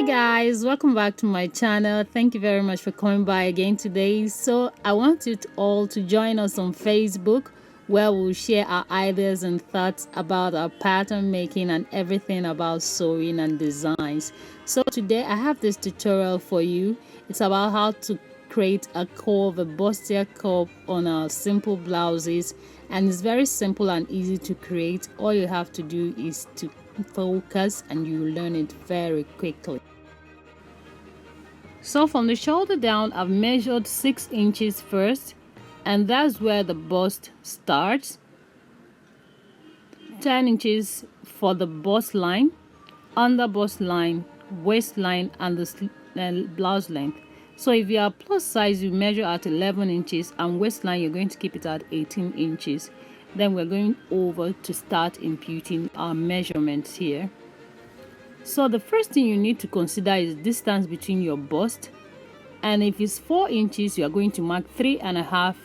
Hey guys, welcome back to my channel. Thank you very much for coming by again today. So I want you all to join us on Facebook, where we'll share our ideas and thoughts about our pattern making and everything about sewing and designs. So today I have this tutorial for you. It's about how to create a curve, a bustier curve on our simple blouses, and it's very simple and easy to create. All you have to do is to focus and you learn it very quickly. So from the shoulder down, I've measured 6 inches first, and that's where the bust starts. 10 inches for the bust line, under bust line, waistline, and the blouse length. So if you are plus size, you measure at 11 inches, and waistline you're going to keep it at 18 inches. Then we're going over to start imputing our measurements here. So the first thing you need to consider is distance between your bust, and if it's 4 inches, you are going to mark 3.5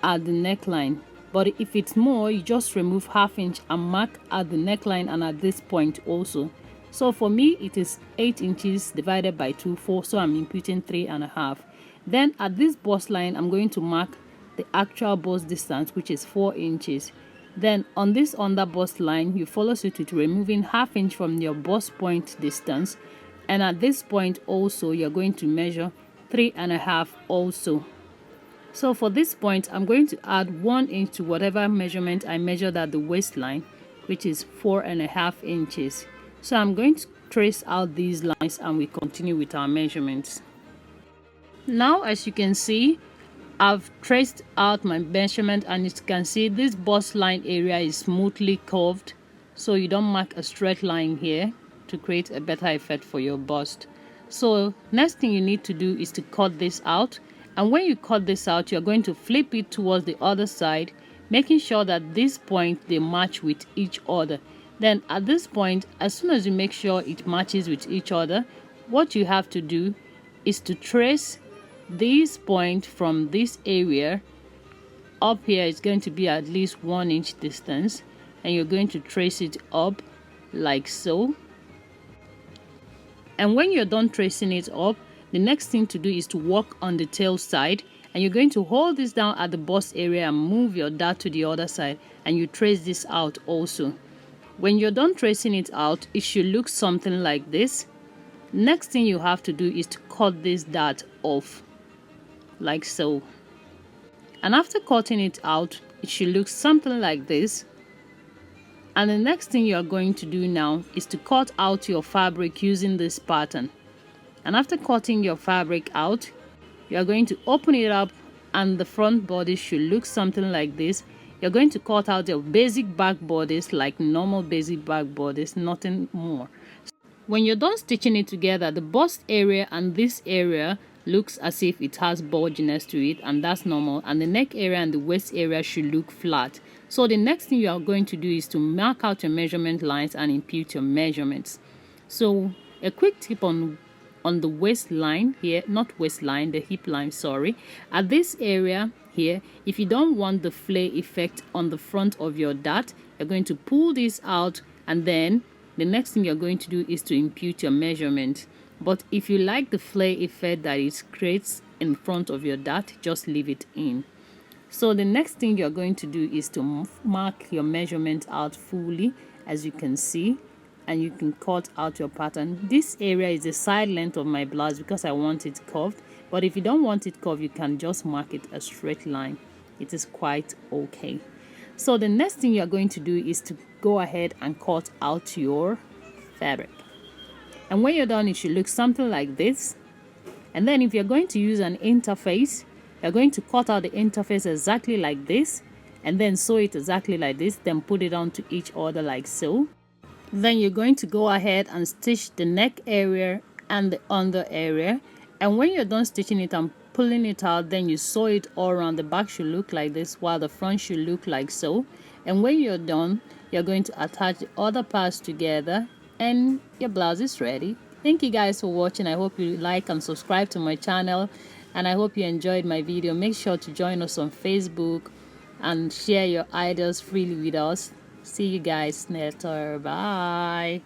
at the neckline. But if it's more, you just remove ½ inch and mark at the neckline and at this point also. So for me, it is 8 inches divided by 2, 4, so I'm imputing 3.5. Then at this bust line, I'm going to mark the actual bust distance, which is 4 inches. Then on this under bust line, you follow suit with removing ½ inch from your bust point distance, and at this point also you're going to measure 3.5 also. So for this point, I'm going to add 1 inch to whatever measurement I measured at the waistline, which is 4.5 inches. So I'm going to trace out these lines and we continue with our measurements. Now, as you can see, I've traced out my measurement, and as you can see, this bust line area is smoothly curved, so you don't mark a straight line here to create a better effect for your bust. So next thing you need to do is to cut this out, and when you cut this out, you're going to flip it towards the other side, making sure that this point they match with each other. Then at this point, as soon as you make sure it matches with each other, what you have to do is to trace this point from this area up here. Is going to be at least 1 inch distance, and you're going to trace it up like so. And when you're done tracing it up, the next thing to do is to work on the tail side, and you're going to hold this down at the bust area and move your dart to the other side, and you trace this out also. When you're done tracing it out, it should look something like this. Next thing you have to do is to cut this dart off like so, and after cutting it out, it should look something like this. And the next thing you are going to do now is to cut out your fabric using this pattern. And after cutting your fabric out, you are going to open it up, and the front body should look something like this. You're going to cut out your basic back bodies like normal basic back bodies, nothing more. When you're done stitching it together, the bust area and this area looks as if it has bulginess to it, and that's normal, and the neck area and the waist area should look flat. So the next thing you are going to do is to mark out your measurement lines and impute your measurements. So a quick tip on the waistline here, not waistline, the hip line, sorry. At this area here, if you don't want the flare effect on the front of your dart, you're going to pull this out, and then the next thing you're going to do is to impute your measurement. But if you like the flare effect that it creates in front of your dart, just leave it in. So the next thing you're going to do is to mark your measurement out fully, as you can see, and you can cut out your pattern. This area is the side length of my blouse because I want it curved, but if you don't want it curved, you can just mark it a straight line. It is quite okay. So the next thing you're going to do is to go ahead and cut out your fabric. And when you're done, it should look something like this. And then if you're going to use an interface, you're going to cut out the interface exactly like this, and then sew it exactly like this, then put it onto each other like so. Then you're going to go ahead and stitch the neck area and the under area, and when you're done stitching it and pulling it out, then you sew it all around. The back should look like this, while the front should look like so. And when you're done, you're going to attach the other parts together, and your blouse is ready. Thank you guys for watching. I hope you like and subscribe to my channel, and I hope you enjoyed my video. Make sure to join us on Facebook and share your ideas freely with us. See you guys later. Bye.